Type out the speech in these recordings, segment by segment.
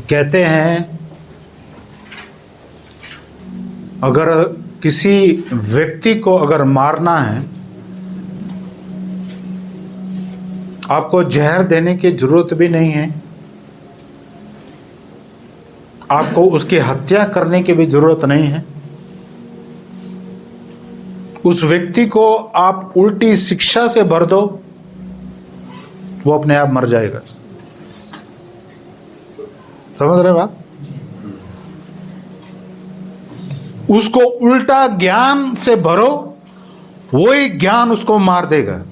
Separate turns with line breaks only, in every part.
कहते हैं अगर किसी व्यक्ति को अगर मारना है, आपको जहर देने की जरूरत भी नहीं है, आपको उसकी हत्या करने की भी जरूरत नहीं है। उस व्यक्ति को आप उल्टी शिक्षा से भर दो, वो अपने आप मर जाएगा। समझ रहे हो आप? उसको उल्टा ज्ञान से भरो, वही ज्ञान उसको मार देगा।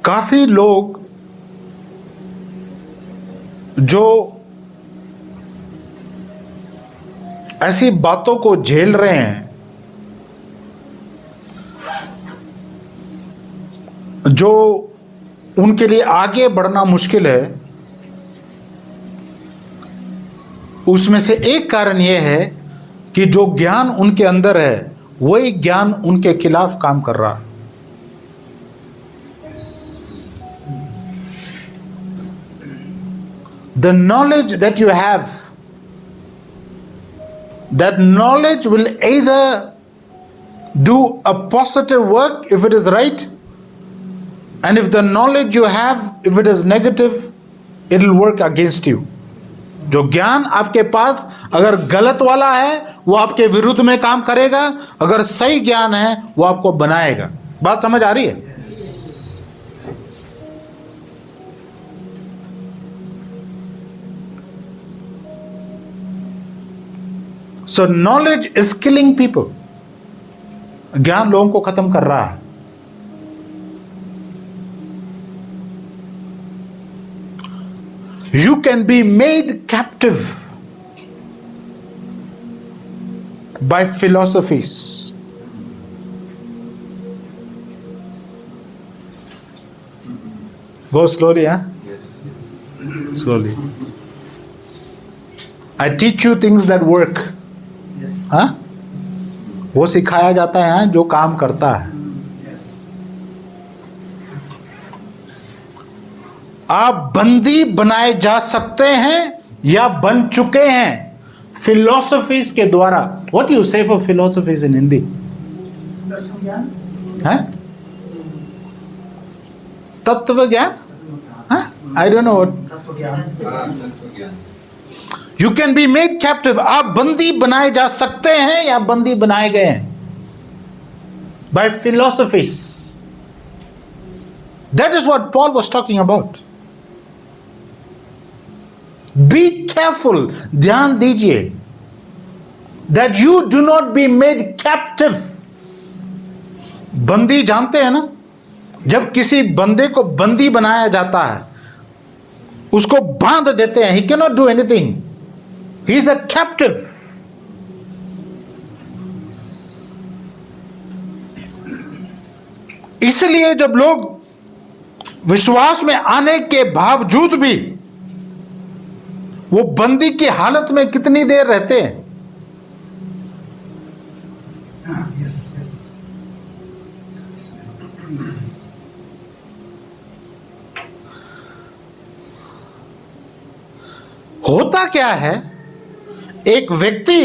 काफी लोग जो ऐसी बातों को झेल रहे हैं, जो उनके लिए आगे बढ़ना मुश्किल है, उसमें से एक कारण यह है कि जो ज्ञान उनके अंदर है वही ज्ञान उनके खिलाफ काम कर रहा है। The knowledge that you have, that knowledge will either do a positive work if it is right, and if the knowledge you have, if it is negative, it will work against you. जो ज्ञान आपके पास अगर गलत वाला है वो आपके विरुद्ध में काम करेगा, अगर सही ज्ञान है वो आपको बनाएगा। बात समझ आ रही है? So knowledge is killing people. ज्ञान लोगों को खत्म कर रहा है। You can be made captive by philosophies. Go slowly, huh? Yes. Slowly. I teach you things that work. Yes. हाँ? वो सिखाया जाता है जो काम करता है। Yes. आप बंदी बनाए जा सकते हैं या बन चुके हैं फिलोसफीज के द्वारा। What you say for philosophies in Hindi?
दर्शन ज्ञान
है? तत्व ज्ञान? हाँ? I don't know what.
तत्व ज्ञान।
You can be made captive. आप बंदी बनाए जा सकते हैं या बंदी बनाए गए हैं by philosophies. That is what Paul was talking about. Be careful, ध्यान दीजिए, that you do not be made captive. बंदी जानते हैं ना, जब किसी बंदे को बंदी बनाया जाता है, उसको बांध देते हैं, he cannot do anything. He is a captive. इसलिए जब लोग विश्वास में आने के बावजूद भी वो बंदी की हालत में कितनी देर रहते हैं?
Yes.
होता क्या है, एक व्यक्ति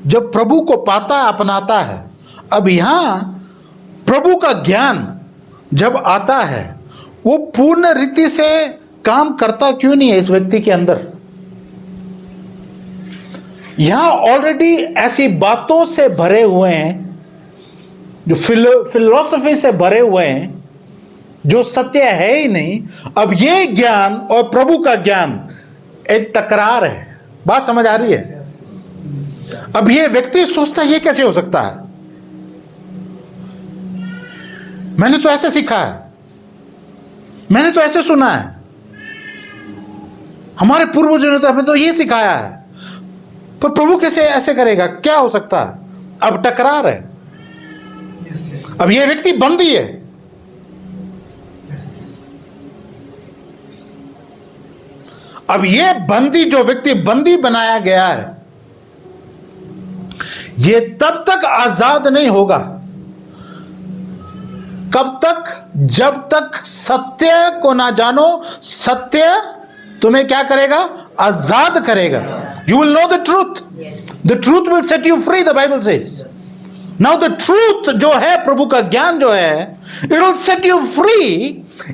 जब प्रभु को पाता अपनाता है, अब यहां प्रभु का ज्ञान जब आता है वो पूर्ण रीति से काम करता क्यों नहीं है इस व्यक्ति के अंदर? यहां ऑलरेडी ऐसी बातों से भरे हुए हैं, जो फिलोसफी से भरे हुए हैं, जो सत्य है ही नहीं। अब ये ज्ञान और प्रभु का ज्ञान एक टकरार है। बात समझ आ रही है? अब ये व्यक्ति सोचता है ये कैसे हो सकता है, मैंने तो ऐसे सीखा है, मैंने तो ऐसे सुना है, हमारे पूर्वजों ने तो हमें तो ये सिखाया है, पर प्रभु कैसे ऐसे करेगा, क्या हो सकता है? अब टकरार है। अब ये व्यक्ति बंदी है। अब ये बंदी, जो व्यक्ति बंदी बनाया गया है, ये तब तक आजाद नहीं होगा, कब तक? जब तक सत्य को ना जानो। सत्य तुम्हें क्या करेगा? आजाद करेगा। You will know the truth, the truth will set you free, the Bible says. Now the truth जो है, प्रभु का ज्ञान जो है, it will set you free.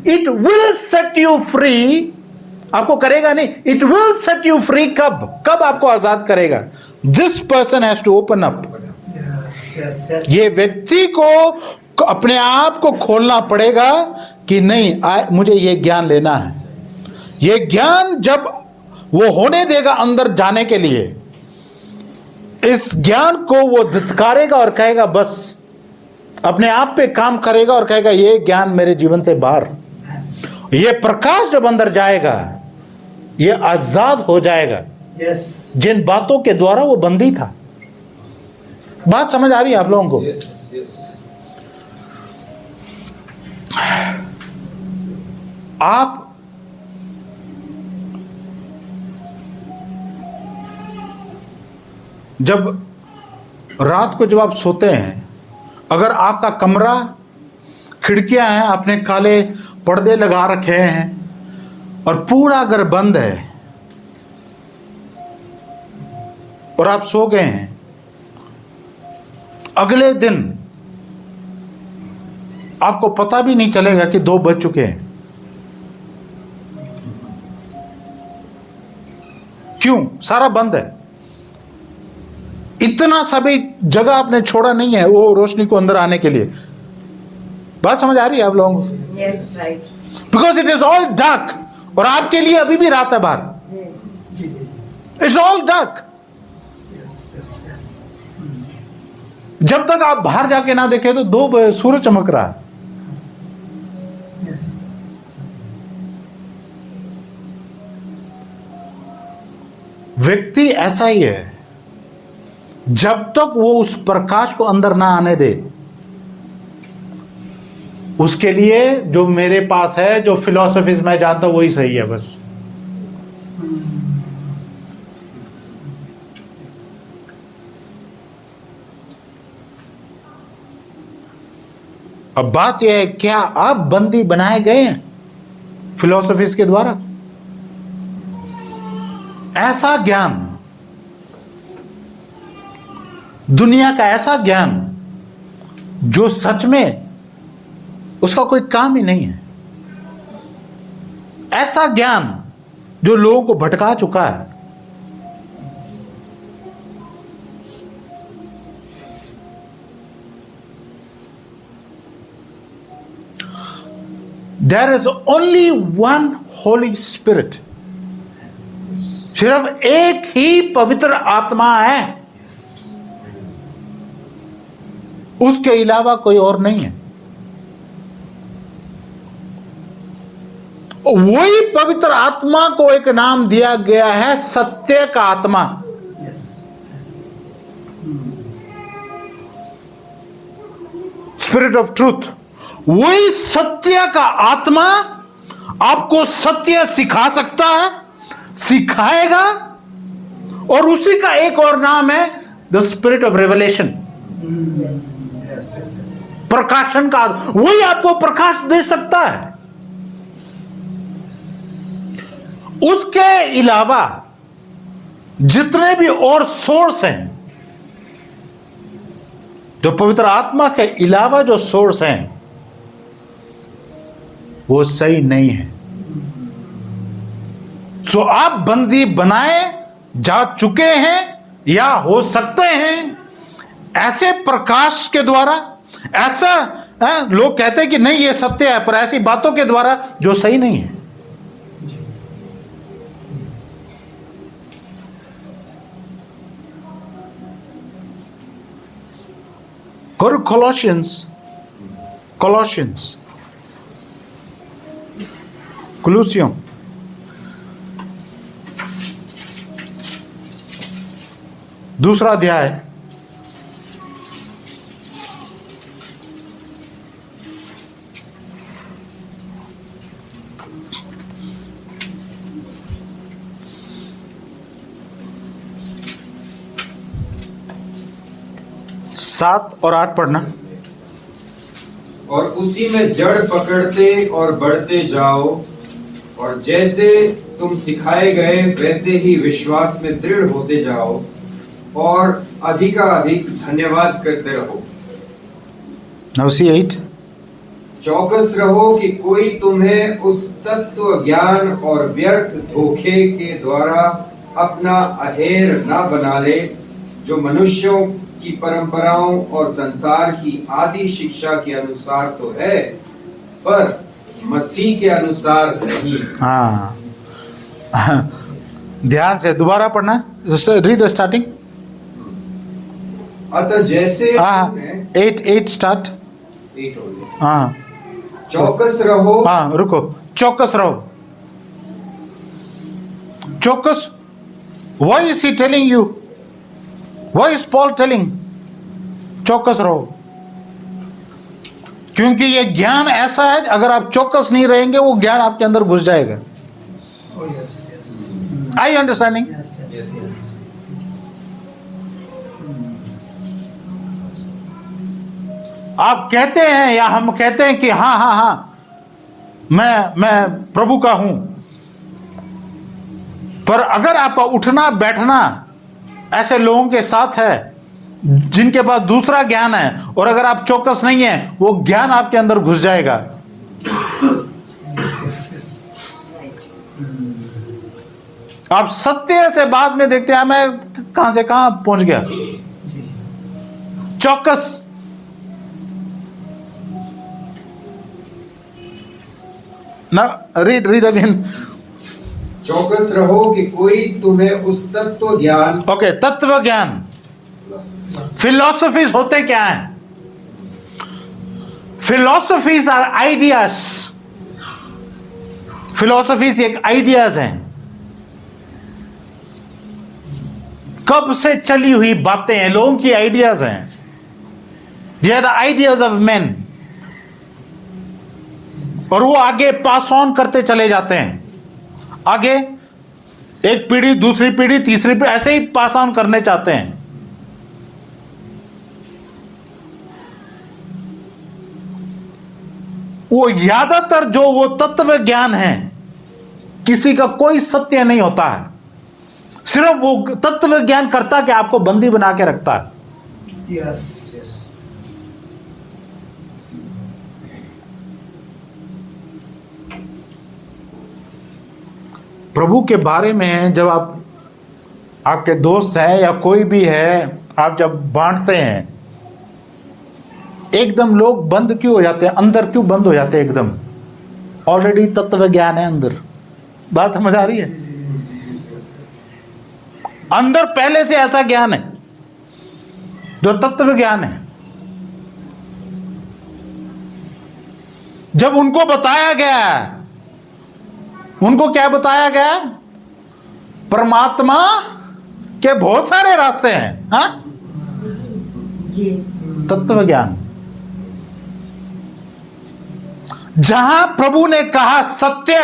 It will set you free, आपको करेगा नहीं, it will set you free. कब आपको आजाद करेगा? This person has to open up. ये व्यक्ति को अपने आप को खोलना पड़ेगा कि नहीं, मुझे ये ज्ञान लेना है। ये ज्ञान जब वो होने देगा अंदर जाने के लिए, इस ज्ञान को वो धिक्कारेगा और कहेगा, बस अपने आप पे काम करेगा और कहेगा ये ज्ञान मेरे जीवन से बाहर। ये प्रकाश जब अंदर जाएगा, ये आजाद हो जाएगा जिन बातों के द्वारा वो बंदी था। बात समझ आ रही है आप लोगों को? आप जब रात को जब आप सोते हैं, अगर आपका कमरा, खिड़कियां हैं, आपने काले पर्दे लगा रखे हैं और पूरा घर बंद है और आप सो गए हैं, अगले दिन आपको पता भी नहीं चलेगा कि 2 बज चुके हैं। क्यों? सारा बंद है। इतना सा भी जगह आपने छोड़ा नहीं है वो रोशनी को अंदर आने के लिए। बात समझ आ रही है आप लोगों को? Because it is all dark, और आपके लिए अभी भी रात है बाहर। It's all dark. जब तक आप बाहर जाके ना देखें तो 2 सूरज चमक रहा है। व्यक्ति ऐसा ही है, जब तक वो उस प्रकाश को अंदर ना आने दे, उसके लिए जो मेरे पास है, जो फिलॉसफीज मैं जानता हूं, वही सही है बस। अब बात यह है, क्या आप बंदी बनाए गए हैं फिलॉसफीज के द्वारा? ऐसा ज्ञान, दुनिया का ऐसा ज्ञान जो सच में उसका कोई काम ही नहीं है, ऐसा ज्ञान जो लोगों को भटका चुका है। There is only one Holy Spirit. सिर्फ एक ही पवित्र आत्मा है, उसके अलावा कोई और नहीं है। वही पवित्र आत्मा को एक नाम दिया गया है, सत्य का आत्मा। Spirit of truth. वही सत्य का आत्मा आपको सत्य सिखा सकता है, सिखाएगा, और उसी का एक और नाम है द स्पिरिट ऑफ रेवलेशन। प्रकाशन का, वही आपको प्रकाश दे सकता है। उसके अलावा जितने भी और सोर्स हैं, जो पवित्र आत्मा के अलावा जो सोर्स हैं, वो सही नहीं है। सो आप बंदी बनाए जा चुके हैं, या हो सकते हैं ऐसे प्रकाश के द्वारा। ऐसा लोग कहते हैं कि नहीं ये सत्य है, पर ऐसी बातों के द्वारा जो सही नहीं है। और कुलूसियों दूसरा अध्याय, 7 और 8 पढ़ना।
और उसी में जड़ पकड़ते और बढ़ते जाओ, और जैसे तुम सिखाए गए वैसे ही विश्वास में दृढ़ होते जाओ, और अधिकाधिक धन्यवाद करते रहो।
Now see 8.
चौकस रहो कि कोई तुम्हें उस तत्व ज्ञान और व्यर्थ धोखे के द्वारा अपना अहेर ना बना ले, जो मनुष्यों की परंपराओं और संसार की आदि शिक्षा के अनुसार तो है, पर मसीह के अनुसार नहीं।
हाँ, ध्यान से दोबारा पढ़ना। Read the starting.
अतः जैसे
हाँ,
तुमने
8 स्टार्ट।
8 हो गया।
हाँ
चौकस रहो।
हाँ, रुको। चौकस रहो। चौकस। Why is he telling you? Why is Paul telling? चौकस रहो। क्योंकि ये ज्ञान ऐसा है, अगर आप चौकस नहीं रहेंगे वो ज्ञान आपके अंदर घुस जाएगा।
Oh, yes, yes.
Are you understanding?
Yes, yes, yes.
आप कहते हैं या हम कहते हैं कि हाँ हाँ हाँ मैं प्रभु का हूं, पर अगर आपका उठना बैठना ऐसे लोगों के साथ है जिनके पास दूसरा ज्ञान है, और अगर आप चौकस नहीं है, वो ज्ञान आपके अंदर घुस जाएगा।
Yes, yes, yes.
आप सत्य से बाद में देखते हैं मैं कहां से कहां पहुंच गया। चौकस। ना रीड अगेन।
चौकस रहो कि कोई तुम्हें उस तत्व ज्ञान।
ओके, तत्व ज्ञान। फिलॉसफीज होते क्या हैं? Philosophies are ideas. फिलॉसफीज एक आइडियाज हैं, कब से चली हुई बातें हैं, लोगों की आइडियाज हैं। ये are the ideas of man, और वो आगे पास ऑन करते चले जाते हैं। आगे एक पीढ़ी, दूसरी पीढ़ी, तीसरी पीढ़ी, ऐसे ही पास ऑन करने चाहते हैं। वो ज्यादातर जो वो तत्व ज्ञान है, किसी का कोई सत्य नहीं होता है, सिर्फ वो तत्व ज्ञान करता कि आपको बंदी बना के रखता है।
Yes, yes.
प्रभु के बारे में जब आप, आपके दोस्त हैं या कोई भी है, आप जब बांटते हैं, एकदम लोग बंद क्यों हो जाते हैं? अंदर क्यों बंद हो जाते हैं एकदम? ऑलरेडी तत्व ज्ञान है अंदर। बात समझ आ रही है? अंदर पहले से ऐसा ज्ञान है जो तत्व ज्ञान है। जब उनको बताया गया, उनको क्या बताया गया? परमात्मा के बहुत सारे रास्ते हैं। हाँ
जी।
तत्व ज्ञान। जहां प्रभु ने कहा सत्य,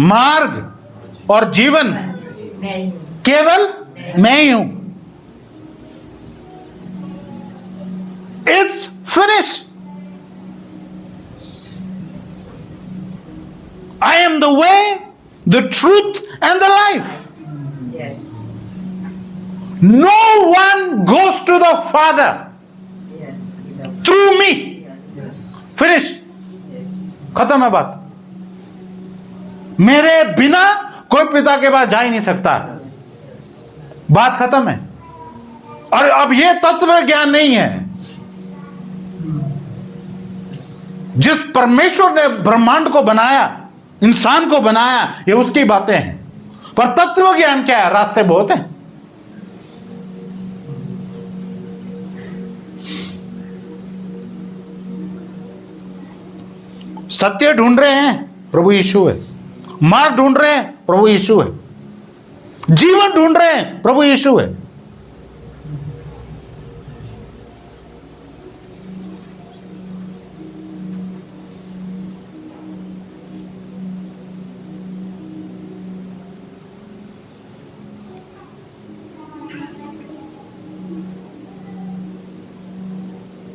मार्ग और जीवन
मैं ही हूं।
केवल मैं ही हूं, it's finished. I am the way, the truth and the life.
Yes.
No one goes to the Father
Yes. Without.
through me.
Yes.
Finished.
Yes.
खत्म है बात। मेरे बिना कोई पिता के पास जा ही नहीं सकता। बात खत्म है। और अब ये तत्व ज्ञान नहीं है। जिस परमेश्वर ने ब्रह्मांड को बनाया, इंसान को बनाया, ये उसकी बातें हैं। पर तत्व ज्ञान क्या है? रास्ते बहुत हैं। सत्य ढूंढ रहे हैं, प्रभु यीशु है। मार्ग ढूंढ रहे हैं, प्रभु यीशु है। जीवन ढूंढ रहे हैं, प्रभु यीशु है।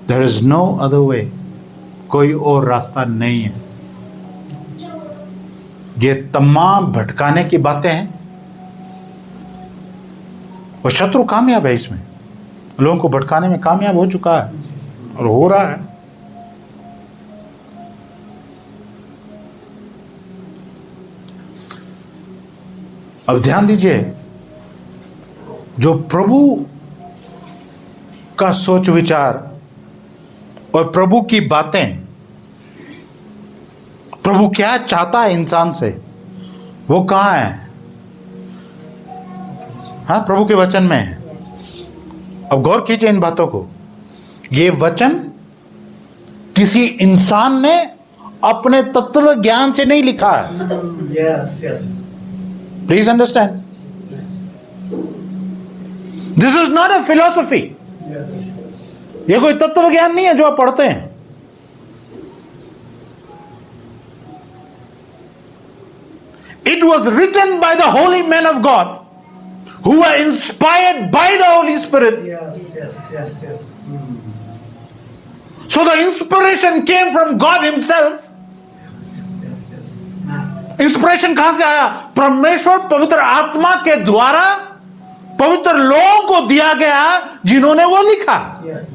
There is no other way, कोई और रास्ता नहीं है। ये तमाम भटकाने की बातें हैं और शत्रु कामयाब है इसमें, लोगों को भटकाने में कामयाब हो चुका है और हो रहा है। अब ध्यान दीजिए, जो प्रभु का सोच विचार और प्रभु की बातें, प्रभु क्या चाहता है इंसान से, वो कहां है? हाँ, प्रभु के वचन में है। अब गौर कीजिए इन बातों को। ये वचन किसी इंसान ने अपने तत्व ज्ञान से नहीं लिखा है।
Yes, yes.
Please understand, this is not a philosophy.
Yes.
ये कोई तत्व ज्ञान नहीं है जो आप पढ़ते हैं। It was written by the holy men of God who were inspired by the Holy Spirit.
Yes, yes, yes, yes.
So the inspiration came from God himself.
Yes, yes, yes.
Inspiration कहां से आया? परमेश्वर पवित्र आत्मा के द्वारा पवित्र लोगों को दिया गया जिन्होंने वो लिखा।
Yes.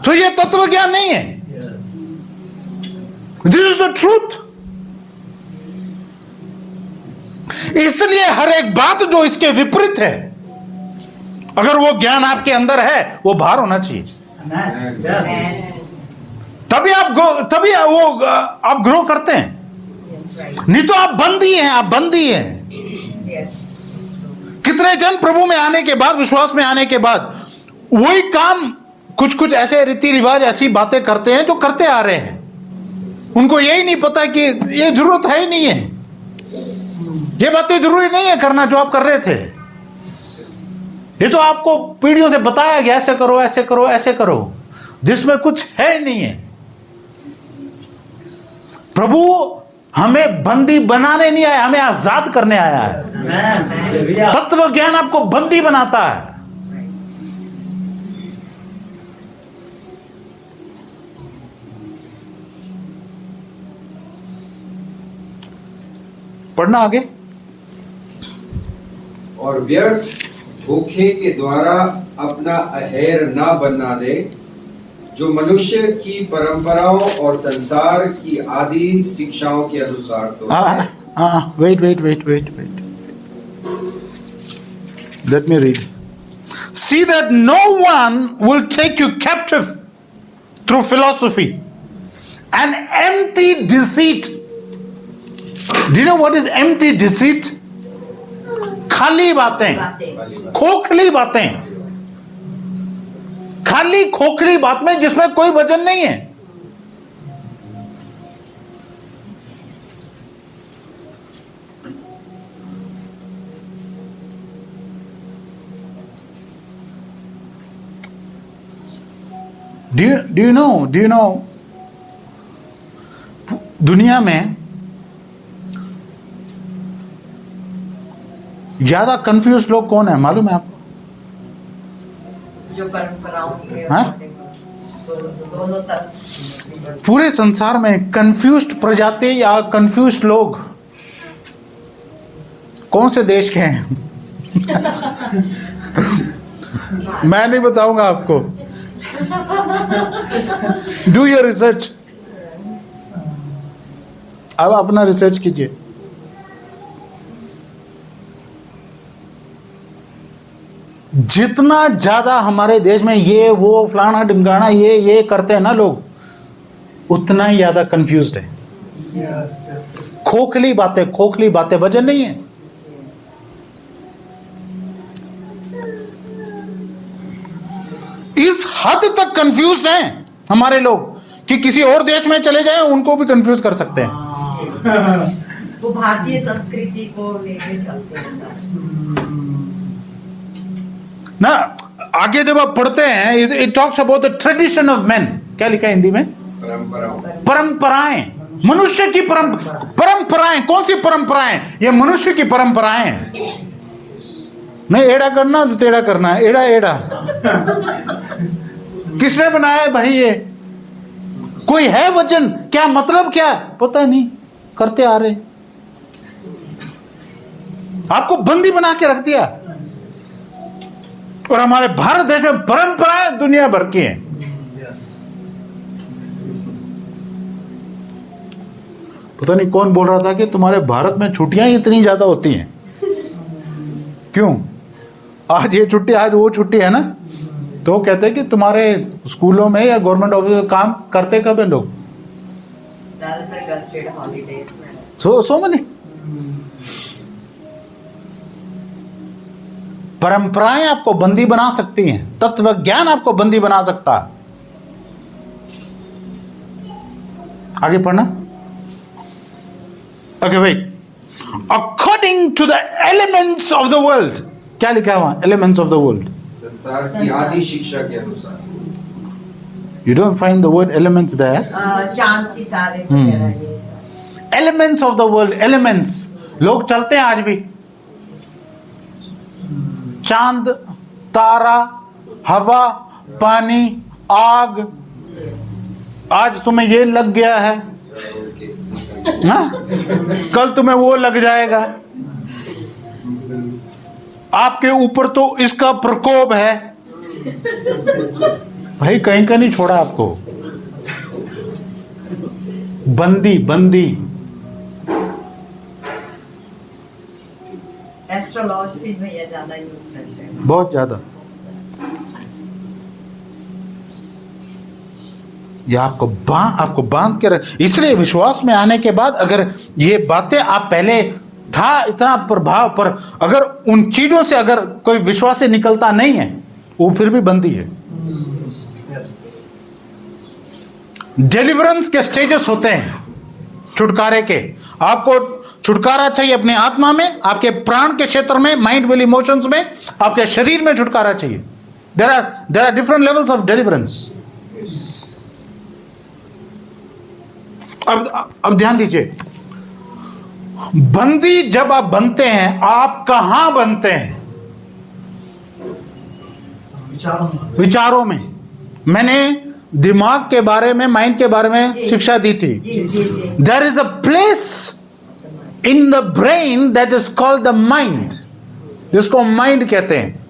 तो ये तत्व ज्ञान नहीं है,
Yes.
This is the truth. इसलिए हर एक बात जो इसके विपरीत है, अगर वो ज्ञान आपके अंदर है, वो बाहर होना चाहिए।
Amen. Yes.
तभी आप ग्रो करते हैं।
Yes, right.
नहीं तो आप बंदी हैं, आप बंदी हैं।
Yes, it's true.
कितने जन प्रभु में आने के बाद, विश्वास में आने के बाद वही काम, कुछ कुछ ऐसे रीति रिवाज, ऐसी बातें करते हैं जो करते आ रहे हैं। उनको यही नहीं पता कि ये जरूरत है ही नहीं है, ये बातें जरूरी नहीं है करना जो आप कर रहे थे। ये तो आपको पीढ़ियों से बताया गया, ऐसे करो, ऐसे करो, ऐसे करो, जिसमें कुछ है ही नहीं है। प्रभु हमें बंदी बनाने नहीं आया, हमें आजाद करने आया है।
Amen. Hallelujah.
तत्व ज्ञान आपको बंदी बनाता है। पढ़ना आगे।
और व्यर्थ धोखे के द्वारा अपना अहेर ना बना दे, जो मनुष्य की परंपराओं और संसार की आदि शिक्षाओं के अनुसार तो है।
Wait. Let me read. See that no one will take you captive through philosophy and empty deceit. Do you know what is empty deceit? खाली बातें,
बातें।
खोखली बातें, खाली खोखली बात में जिसमें कोई वजन नहीं है। Do you know दुनिया में ज्यादा कंफ्यूज लोग कौन है मालूम है आपको?
जो परंपराओं के
हाँ?
दोनों तरफ।
पूरे संसार में कंफ्यूज्ड प्रजाति या कंफ्यूज्ड लोग कौन से देश के हैं? मैं नहीं बताऊंगा आपको, डू योर रिसर्च। अब अपना रिसर्च कीजिए। जितना ज्यादा हमारे देश में ये वो फलाना ढिमकाना ये करते हैं ना लोग, उतना ही ज्यादा कंफ्यूज्ड है।
Yes, yes, yes.
खोखली बातें वजन नहीं है। इस हद तक कंफ्यूज्ड हैं हमारे लोग कि किसी और देश में चले जाएं उनको भी कंफ्यूज कर सकते हैं।
वो भारतीय संस्कृति को लेके चलते हैं।
ना आगे जब आप पढ़ते हैं, it talks about the tradition of man. क्या लिखा है हिंदी में?
परंपराओं।
परंपराएं, मनुष्य की परंपराएं। कौन सी परंपराएं? ये मनुष्य की परंपराएं हैं। नहीं एड़ा करना तो टेढ़ा करना है, एड़ा किसने बनाया है भाई ये? कोई है वचन? क्या मतलब क्या है? पता नहीं, करते आ रहे, आपको बंदी बना के रख दिया। और हमारे भारत देश में परंपराएं दुनिया भर की हैं।
Yes.
पता नहीं कौन बोल रहा था कि तुम्हारे भारत में छुट्टियां ही इतनी ज्यादा होती हैं। क्यों? आज ये छुट्टी, आज वो छुट्टी है ना, तो कहते हैं कि तुम्हारे स्कूलों में या गवर्नमेंट ऑफिस में काम करते कब है लोग?
ज्यादातर गस्टेड हॉलीडेज में।
सो मनी। परंपराएं आपको बंदी बना सकती हैं, तत्व ज्ञान आपको बंदी बना सकता है। आगे पढ़ना। ओके भाई, according to the elements of the world, क्या लिखा है वहां? Elements of the world.
संसार की आदि शिक्षा के अनुसार।
You don't find the word elements there.
चांद सितारे वगैरह ये सब।
Elements of the world, elements, लोग चलते हैं आज भी। चांद, तारा, हवा, पानी, आग। आज तुम्हें ये लग गया है ना, कल तुम्हें वो लग जाएगा। आपके ऊपर तो इसका प्रकोप है। भाई कहीं का नहीं छोड़ा आपको। बंदी बंदी।
एस्ट्रोलॉजी में ये ज्यादा यूज करते हैं।
बहुत ज्यादा। ये आपको बांध के रख। इसलिए विश्वास में आने के बाद अगर ये बातें आप पहले था इतना प्रभाव, पर अगर उन चीजों से अगर कोई विश्वास से निकलता नहीं है, वो फिर भी बंदी है।
Yes.
डिलीवरेंस के स्टेजेस होते हैं छुटकारे के। आपको छुटकारा चाहिए अपने आत्मा में, आपके प्राण के क्षेत्र में, माइंड विल इमोशंस में, आपके शरीर में छुटकारा चाहिए। There are different levels of deliverance. अब ध्यान दीजिए, बंदी जब आप बनते हैं, आप कहां बनते हैं? विचारों में। मैंने दिमाग के बारे में, माइंड के बारे में शिक्षा दी थी। There is a place in the brain that is called the mind, जिसको माइंड कहते हैं।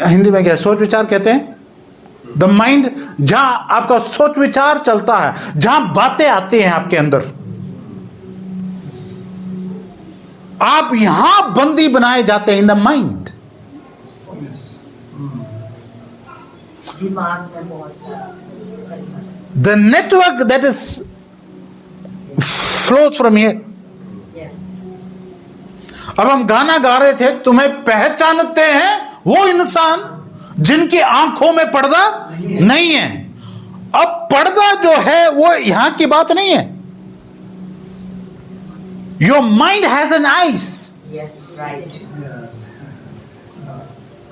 हिंदी में क्या सोच विचार कहते हैं? द माइंड, जहां आपका सोच विचार चलता है, जहां बातें आती हैं आपके अंदर। आप यहां बंदी बनाए जाते हैं, इन द माइंड।
दिमाग में बहुत सारा चलता है।
The network that is flows from here.
Yes.
अब हम गाना गा रहे थे, तुम्हें पहचानते हैं वो इंसान जिनकी आंखों में पर्दा नहीं है। अब पर्दा जो है वो यहां की बात नहीं है। Your mind has an eyes.
Yes, right.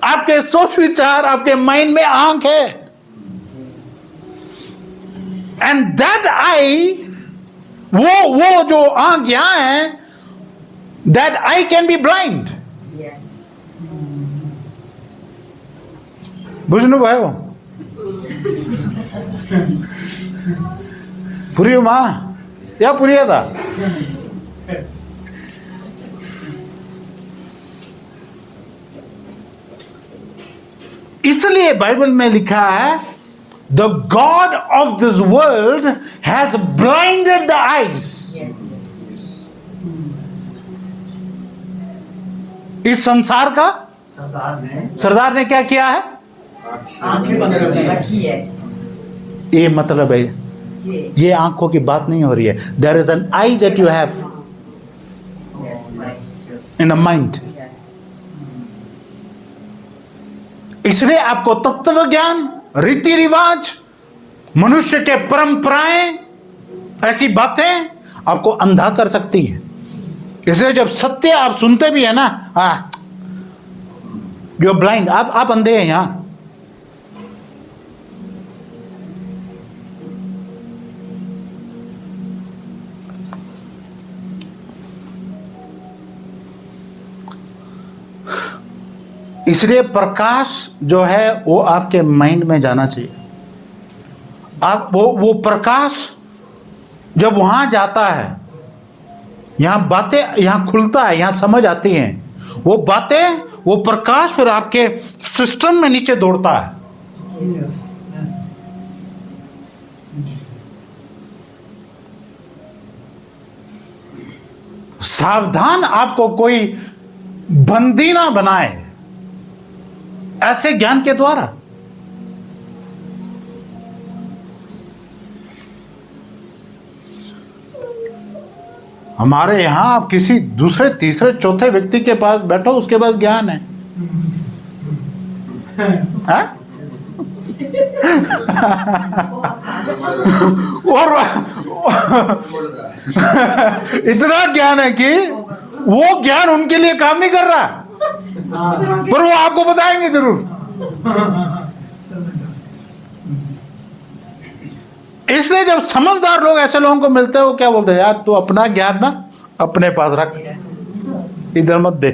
आपके सोच विचार, आपके माइंड में आंख है। एंड दैट आई, वो जो आंख यहां है, that eye can be blind.
Yes.
बुझनु भयो? पुरियो मा या पुरिया था? इसलिए बाइबल में लिखा है, the God of this world has blinded the eyes. इस संसार का सरदार ने क्या किया है?
आंखें बंद कर दी है।
रखी है।
ये मतलब है,
जी।
ये आंखों की बात नहीं हो रही है। There is an eye that you have
yes,
in the mind.
Yes.
इसलिए आपको तत्व ज्ञान, रीति रिवाज, मनुष्य के परंपराएं, ऐसी बातें आपको अंधा कर सकती है। इसलिए जब सत्य आप सुनते भी है ना, यू आर ब्लाइंड, आप अंधे हैं यहां। इसलिए प्रकाश जो है वो आपके माइंड में जाना चाहिए। आप वो प्रकाश जब वहां जाता है, यहां बातें यहां खुलता है, यहां समझ आती हैं, वो बातें, वो प्रकाश फिर आपके सिस्टम में नीचे दौड़ता है।
Yes.
सावधान, आपको कोई बंदी ना बनाए ऐसे ज्ञान के द्वारा। हमारे यहां आप किसी दूसरे तीसरे चौथे व्यक्ति के पास बैठो, उसके पास ज्ञान है, हाँ? और इतना ज्ञान है कि वो ज्ञान उनके लिए काम नहीं कर रहा, पर वो आपको बताएंगे जरूर। इसलिए जब समझदार लोग ऐसे लोगों को मिलते हैं, वो क्या बोलते हैं, यार तू अपना ज्ञान ना अपने पास रख, इधर मत दे।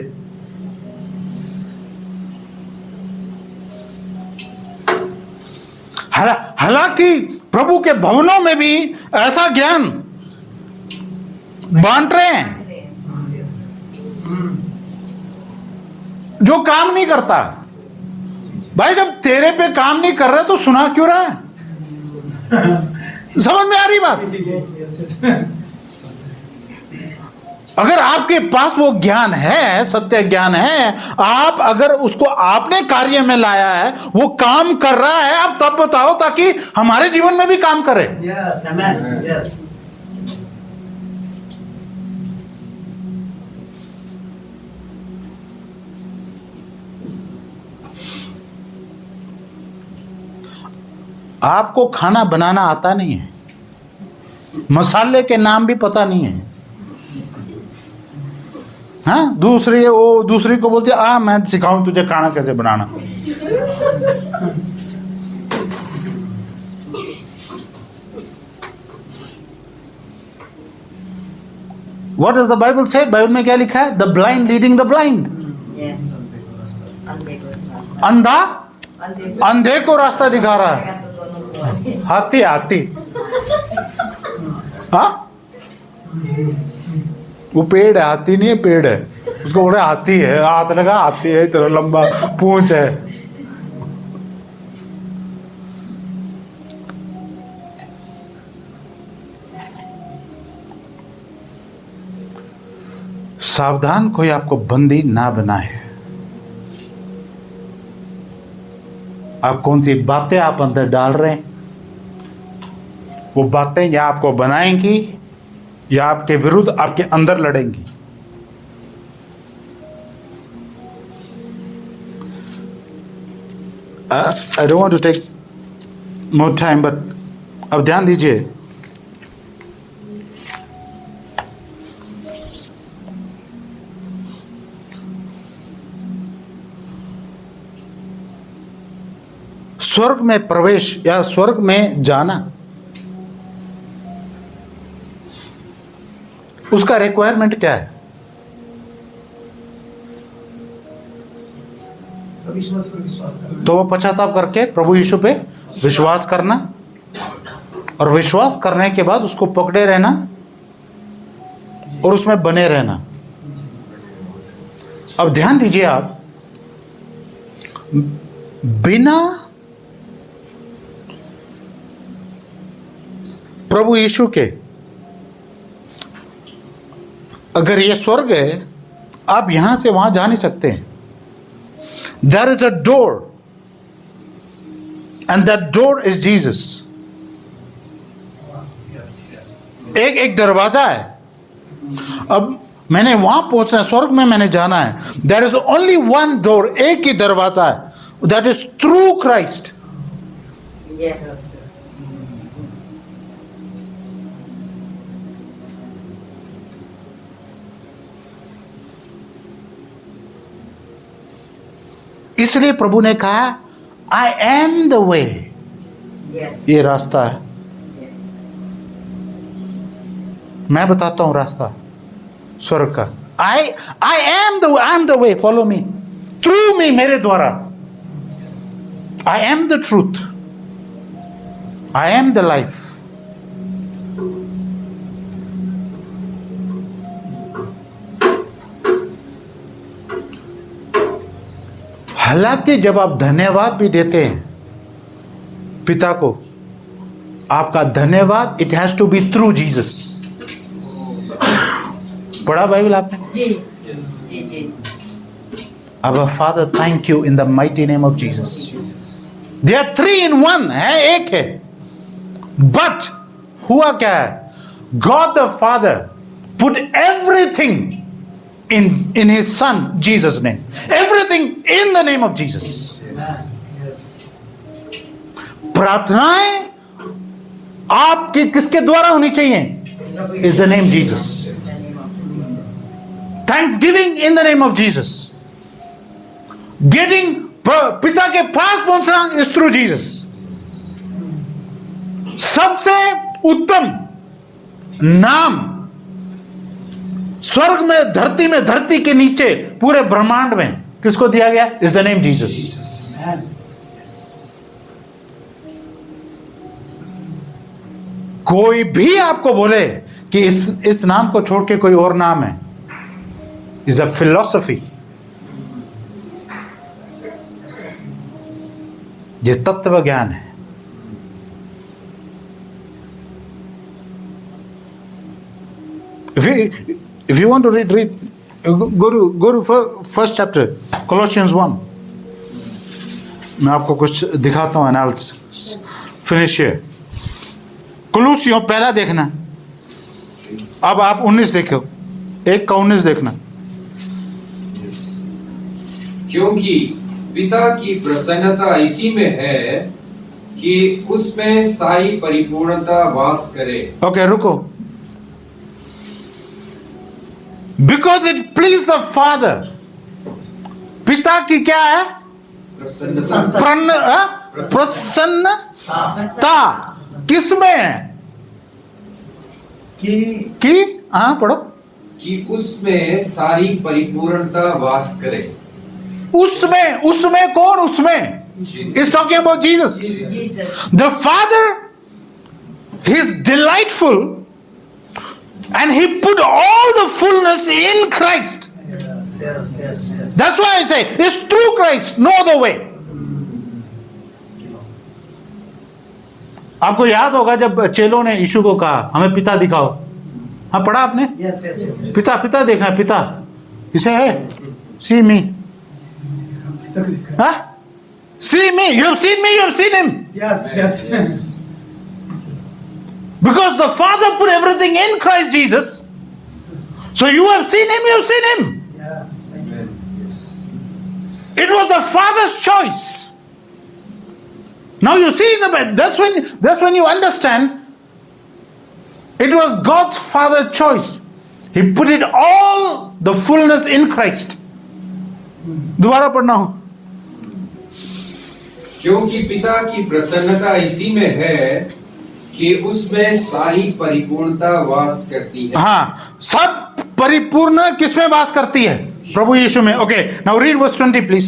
हालांकि प्रभु के भवनों में भी ऐसा ज्ञान बांट रहे हैं जो काम नहीं करता। भाई जब तेरे पे काम नहीं कर रहा तो सुना क्यों रहा है? समझ में आ रही बात? अगर आपके पास वो ज्ञान है, सत्य ज्ञान है, आप अगर उसको आपने कार्य में लाया है, वो काम कर रहा है, आप तब बताओ ताकि हमारे जीवन में भी काम करे।
Yes, amen. Yes.
आपको खाना बनाना आता नहीं है, मसाले के नाम भी पता नहीं है, हाँ? दूसरी को बोलती है मैं सिखाऊं तुझे खाना कैसे बनाना। What does the Bible say? Bible में क्या लिखा है? The blind leading the blind.
Yes.
अंधा अंधे को रास्ता दिखा रहा है। हाथी हाँ, वो पेड़ है, हाथी नहीं है, पेड़ है, उसको बोले हाथी है, हाथ लगा हाथी है, तेरा लंबा पूंछ है। सावधान, कोई आपको बंदी ना बनाए। आप कौन सी बातें आप अंदर डाल रहे हैं, वो बातें या आपको बनाएंगी या आपके विरुद्ध आपके अंदर लड़ेंगी। I don't want to take more time, but अब ध्यान दीजिए, स्वर्ग में प्रवेश या स्वर्ग में जाना, उसका रिक्वायरमेंट क्या है?
विश्वास पर विश्वास करना।
तो वो पश्चाताप करके प्रभु यीशु पे विश्वास करना, और विश्वास करने के बाद उसको पकड़े रहना और उसमें बने रहना। अब ध्यान दीजिए, आप बिना प्रभु यीशु के, अगर ये स्वर्ग है, आप यहां से वहां जा नहीं सकते हैं। There is a door and that door is Jesus. एक दरवाजा है। अब मैंने वहां पहुंचना है, स्वर्ग में मैंने जाना है। There is only one door, एक ही दरवाजा है, that is through Christ.
Yes.
इसलिए प्रभु ने कहा, I am the way.
Yes.
ये रास्ता है,
Yes.
मैं बताता हूं रास्ता स्वर्ग का। I am the way, follow me. Through me, मेरे द्वारा। I am the truth, I am the life. हालांकि जब आप धन्यवाद भी देते हैं पिता को, आपका धन्यवाद it has to be through Jesus. पढ़ा बाइबल आपने?
जी जी जी।
Our Father, thank you in the mighty name of Jesus. They are 3 in 1 है, एक है। But हुआ क्या है? God the Father put everything in His Son Jesus' name. Everything in the name of Jesus.
Yes.
प्रार्थनाएं आपकी किसके द्वारा होनी चाहिए? Is the name Jesus. Thanksgiving in the name of Jesus. Getting पिता के पास पहुंचना is through Jesus. सबसे उत्तम नाम स्वर्ग में, धरती के नीचे, पूरे ब्रह्मांड में किसको दिया गया? Is the name Jesus.
Amen.
कोई भी आपको बोले कि इस नाम को छोड़ के कोई और नाम है, इज अ फिलॉसफी। ये तत्व ज्ञान है। If you want to read, go to first chapter, Colossians 1. मैं आपको कुछ दिखाता हूं, एनालिसिस फिनिश है। कुलूसियों पहला देखना, अब आप 19 देखो, 1 का 19 देखना।
क्योंकि पिता की प्रसन्नता इसी में है कि उसमें सारी परिपूर्णता वास करे।
ओके, रुको। Because it please the father, पिता की क्या है? प्रसन्नता किसमें है? कि हाँ पढ़ो।
कि उसमें सारी परिपूर्णता वास करे।
उसमें कौन? उसमें is talking about Jesus.
Jesus.
The father, he is delightful and he put all the fullness in Christ.
Yes.
That's why I say it's through Christ, no other way. आपको याद होगा जब चेलों ने यीशु को कहा हमें पिता दिखाओ। हाँ, पढ़ा आपने?
Yes.
पिता देखना है, पिता इसे है, see me, हाँ, see me, you have seen me, you have seen him,
Yes.
because the Father put everything in Christ Jesus, so you have seen him, you have seen him.
Yes.
It was the Father's choice. Now you see that's when you understand it was God's Father's choice. He put it all, the fullness in Christ. दोबारा पढ़ना हो।
क्योंकि पिता की प्रसन्नता इसी में है कि उसमें सारी परिपूर्णता वास करती है।
हाँ, सब परिपूर्ण किसमें वास करती है? प्रभु यीशु में। Okay, now read verse 20 please.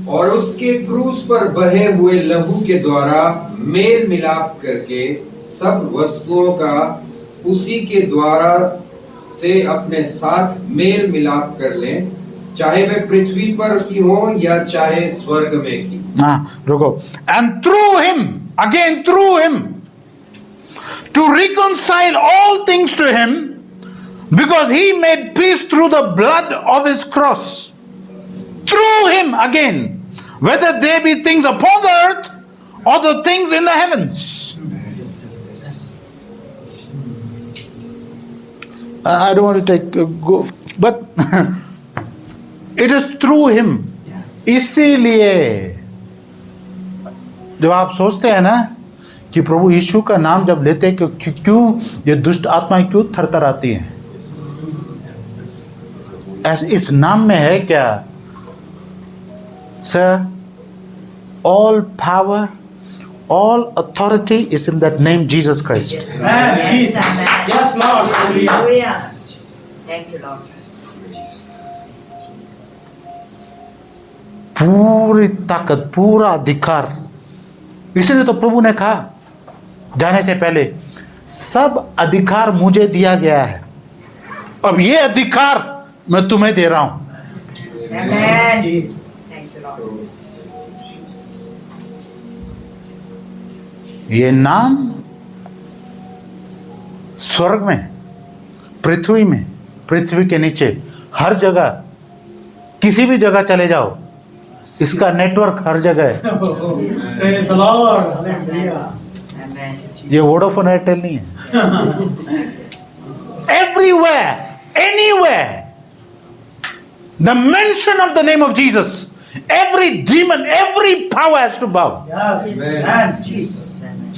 और उसके क्रूस पर बहे हुए लहू के द्वारा मेल मिलाप करके सब वस्तुओं का उसी के द्वारा से अपने साथ मेल मिलाप कर लें, चाहे वे पृथ्वी पर की हो या चाहे स्वर्ग में की।
हाँ, रुको। And through him, again through him, to reconcile all things to him, because he made peace through the blood of his cross. Through him again, whether they be things upon the earth or the things in the heavens. I don't want to take go, but it is through him. इसीलिए जब आप सोचते हैं ना कि प्रभु यीशु का नाम जब लेते हैं क्यों ये दुष्ट आत्माएं क्यों थरथराती हैं? इस नाम में है क्या? Sir, all power, all authority is in that name, Jesus Christ.
Yes,
Amen.
yes,
Jesus.
amen.
Yes, Lord. Hallelujah.
Hallelujah. Thank you, Lord.
पूरी ताकत, पूरा अधिकार। इसलिए तो प्रभु ने कहा जाने से पहले, सब अधिकार मुझे दिया गया है, अब ये अधिकार मैं तुम्हें दे रहा हूं।
Amen.
Jesus.
Thank you, Lord.
ये नाम स्वर्ग में, पृथ्वी में, पृथ्वी के नीचे, हर जगह, किसी भी जगह चले जाओ, इसका नेटवर्क हर जगह है।
Praise the Lord. Hallelujah.
Amen.
ये वोडाफोन एयरटेल नहीं है। Everywhere, anywhere, the mention of the name of Jesus, every demon, every power has to bow.
Yes.
Amen.
Amen. Jesus.
Amen.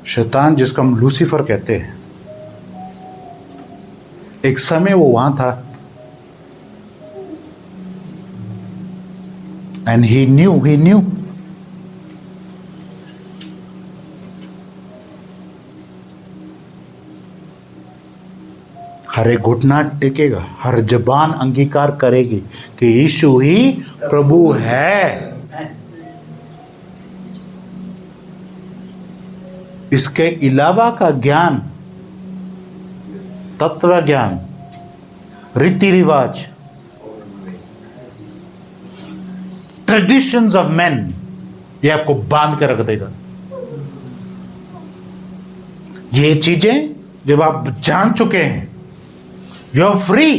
शैतान, जिसको हम लूसीफर कहते हैं, एक समय वो वहां था, एंड ही न्यू हर एक घुटना टेकेगा, हर जबान अंगीकार करेगी कि यीशु ही प्रभु है। इसके अलावा का ज्ञान, तत्व ज्ञान, रीति रिवाज, ट्रेडिशंस ऑफ मैन, ये आपको बांध के रख देगा। ये चीजें जब आप जान चुके हैं, यू आर फ्री।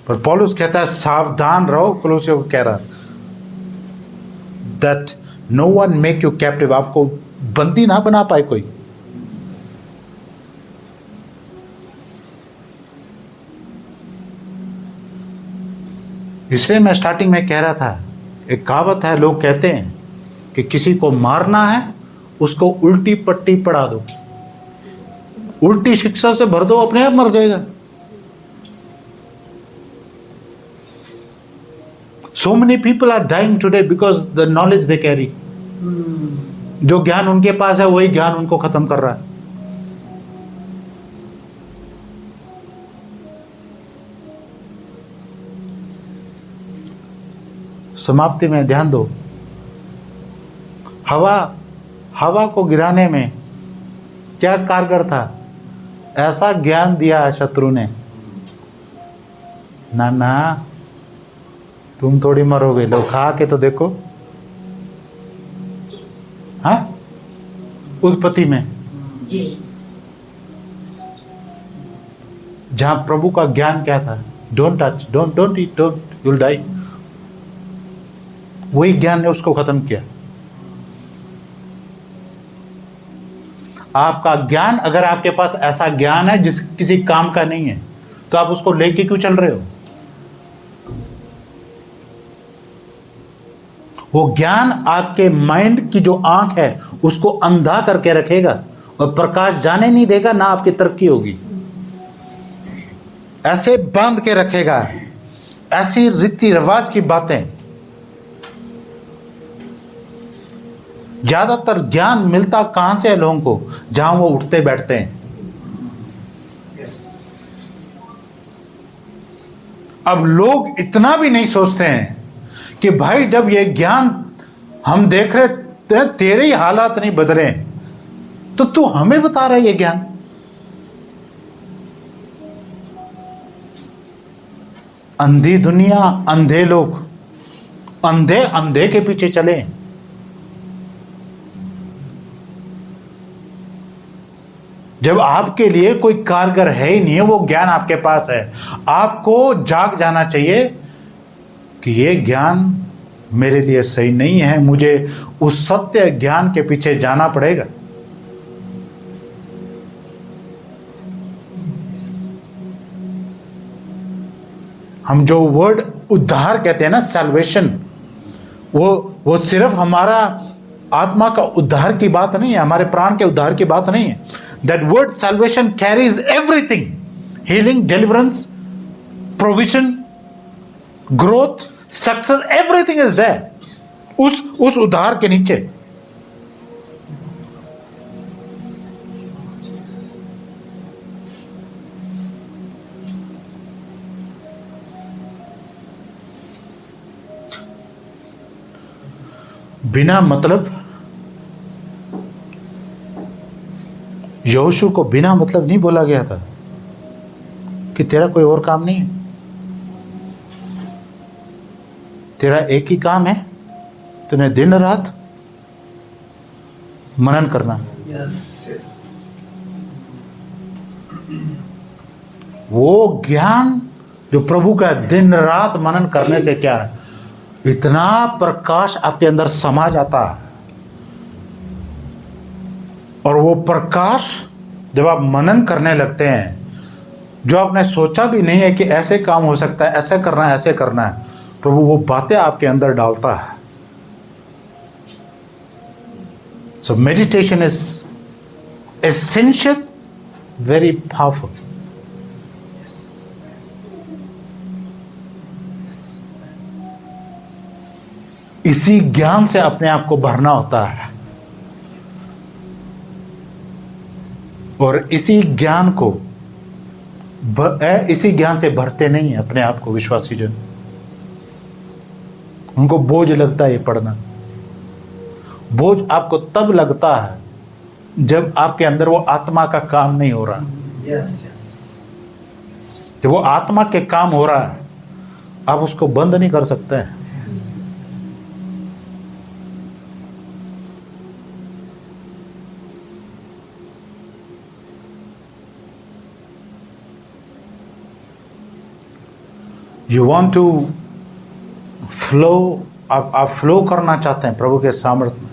पर पौलुस कहता है सावधान रहो, कोलोसियों को कह रहा है, that no one make you captive, आपको बंदी ना बना पाए कोई। इसलिए मैं स्टार्टिंग में कह रहा था, एक कहावत है, लोग कहते हैं कि किसी को मारना है उसको उल्टी पट्टी पढ़ा दो, उल्टी शिक्षा से भर दो, अपने आप मर जाएगा। So many people are dying today because the knowledge they carry. जो ज्ञान उनके पास है वही ज्ञान उनको खत्म कर रहा है। समाप्ति में ध्यान दो, हवा को गिराने में क्या कारगर था? ऐसा ज्ञान दिया शत्रु ने, ना तुम थोड़ी मरोगे, लो खा के तो देखो। हाँ, उत्पत्ति में
जी।
जहां प्रभु का ज्ञान क्या था? Don't touch, don't eat, don't, you will die. वही ज्ञान ने उसको खत्म किया। आपका ज्ञान, अगर आपके पास ऐसा ज्ञान है जिस किसी काम का नहीं है, तो आप उसको लेके क्यों चल रहे हो? वो ज्ञान आपके माइंड की जो आंख है उसको अंधा करके रखेगा और प्रकाश जाने नहीं देगा, ना आपकी तरक्की होगी। ऐसे बांध के रखेगा, ऐसी रीति रिवाज की बातें। ज्यादातर ज्ञान मिलता कहां से है लोगों को? जहां वो उठते बैठते हैं।
Yes.
अब लोग इतना भी नहीं सोचते हैं कि भाई जब ये ज्ञान हम देख रहे थे, तेरे ही हालात नहीं बदले, तो तू हमें बता रहा है ये ज्ञान। अंधी दुनिया, अंधे लोग, अंधे के पीछे चले। जब आपके लिए कोई कारगर है ही नहीं है, वो ज्ञान आपके पास है, आपको जाग जाना चाहिए कि ये ज्ञान मेरे लिए सही नहीं है, मुझे उस सत्य ज्ञान के पीछे जाना पड़ेगा। हम जो वर्ड उद्धार कहते हैं ना, सैल्वेशन, वो सिर्फ हमारा आत्मा का उद्धार की बात नहीं है, हमारे प्राण के उद्धार की बात नहीं है। That word salvation carries everything, healing, deliverance, provision, growth, success, everything is there उस उद्धार के नीचे। बिना मतलब, यहोशू को बिना मतलब नहीं बोला गया था कि तेरा कोई और काम नहीं है, तेरा एक ही काम है, तूने दिन रात मनन करना।
Yes, yes.
वो ज्ञान जो प्रभु का दिन रात मनन करने से क्या है, इतना प्रकाश आपके अंदर समा जाता है। और वो प्रकाश जब आप मनन करने लगते हैं, जो आपने सोचा भी नहीं है कि ऐसे काम हो सकता है, ऐसे करना है, ऐसे करना है, प्रभु वो बातें आपके अंदर डालता है। So meditation is essential, very powerful. इसी ज्ञान से अपने आप को भरना होता है, और इसी ज्ञान से भरते नहीं है अपने आप को विश्वासी जन। उनको बोझ लगता है ये पढ़ना। बोझ आपको तब लगता है जब आपके अंदर वो आत्मा का काम नहीं हो रहा।
Yes, yes.
जब वो आत्मा के काम हो रहा है, आप उसको बंद नहीं कर सकते हैं।
Yes, yes, yes.
You want to flow, आप फ्लो करना चाहते हैं प्रभु के सामर्थ्य में,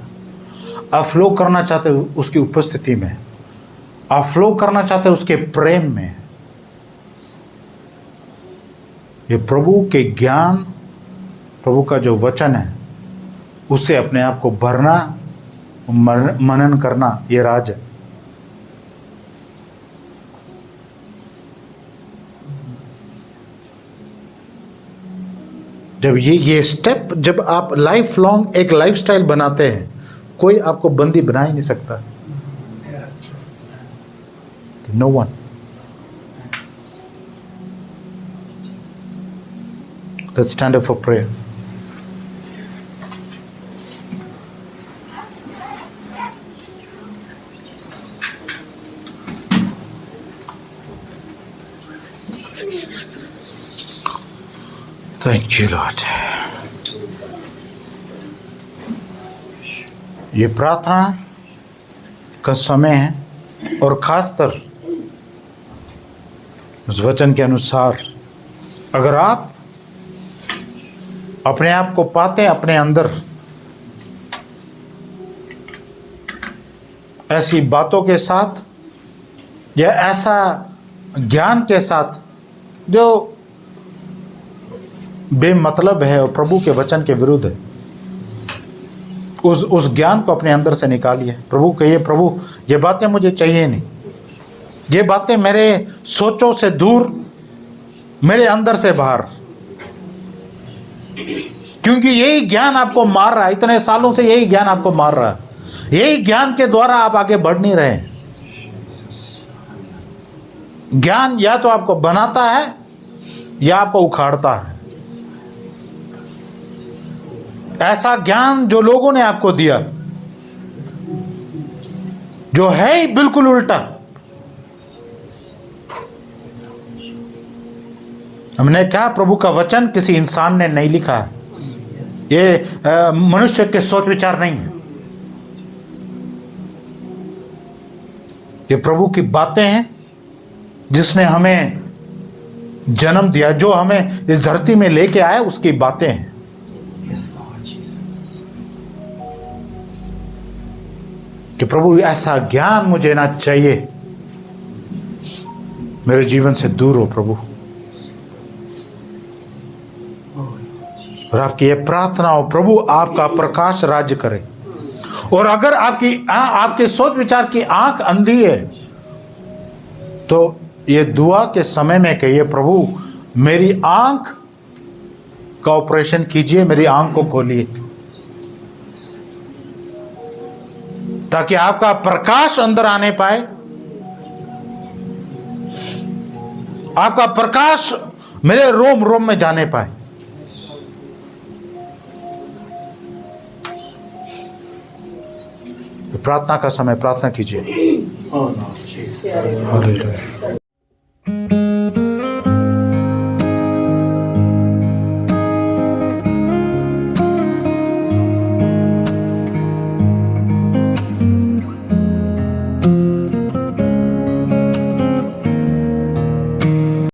आप फ्लो करना चाहते हैं उसकी उपस्थिति में, आप फ्लो करना चाहते हैं उसके प्रेम में। ये प्रभु के ज्ञान, प्रभु का जो वचन है, उससे अपने आप को भरना, मनन करना, ये राज है। जब ये स्टेप, जब आप लाइफ लॉन्ग एक लाइफस्टाइल बनाते हैं, कोई आपको बंदी बना ही नहीं सकता।
Yes, yes.
No one. Let's stand up for prayer. Thank you, Lord. ये प्रार्थना का समय है, और खासकर उस वचन के अनुसार अगर आप अपने आप को पाते हैं अपने अंदर ऐसी बातों के साथ या ऐसा ज्ञान के साथ जो बेमतलब है और प्रभु के वचन के विरुद्ध है, उस ज्ञान को अपने अंदर से निकालिए। प्रभु कहिए, प्रभु ये बातें मुझे चाहिए नहीं, ये बातें मेरे सोचों से दूर, मेरे अंदर से बाहर, क्योंकि यही ज्ञान आपको मार रहा है। इतने सालों से यही ज्ञान आपको मार रहा है, यही ज्ञान के द्वारा आप आगे बढ़ नहीं रहे। ज्ञान या तो आपको बनाता है या आपको उखाड़ता है। ऐसा ज्ञान जो लोगों ने आपको दिया, जो है ही बिल्कुल उल्टा। हमने कहा प्रभु का वचन किसी इंसान ने नहीं लिखा है, ये मनुष्य के सोच विचार नहीं है, ये प्रभु की बातें हैं जिसने हमें जन्म दिया, जो हमें इस धरती में लेके आया, उसकी बातें हैं।
Yes, Lord Jesus.
कि प्रभु ऐसा ज्ञान मुझे ना चाहिए, मेरे जीवन से दूर हो प्रभु। और आपकी ये प्रार्थना हो प्रभु, आपका प्रकाश राज्य करे। और अगर आपके सोच विचार की आंख अंधी है तो ये दुआ के समय में कहिए, प्रभु मेरी आंख का ऑपरेशन कीजिए, मेरी आंख को खोलिए, ताकि आपका प्रकाश अंदर आने पाए, आपका प्रकाश मेरे रोम रोम में जाने पाए। प्रार्थना का समय, प्रार्थना कीजिए।
Oh no, Jesus.
हालेलुया।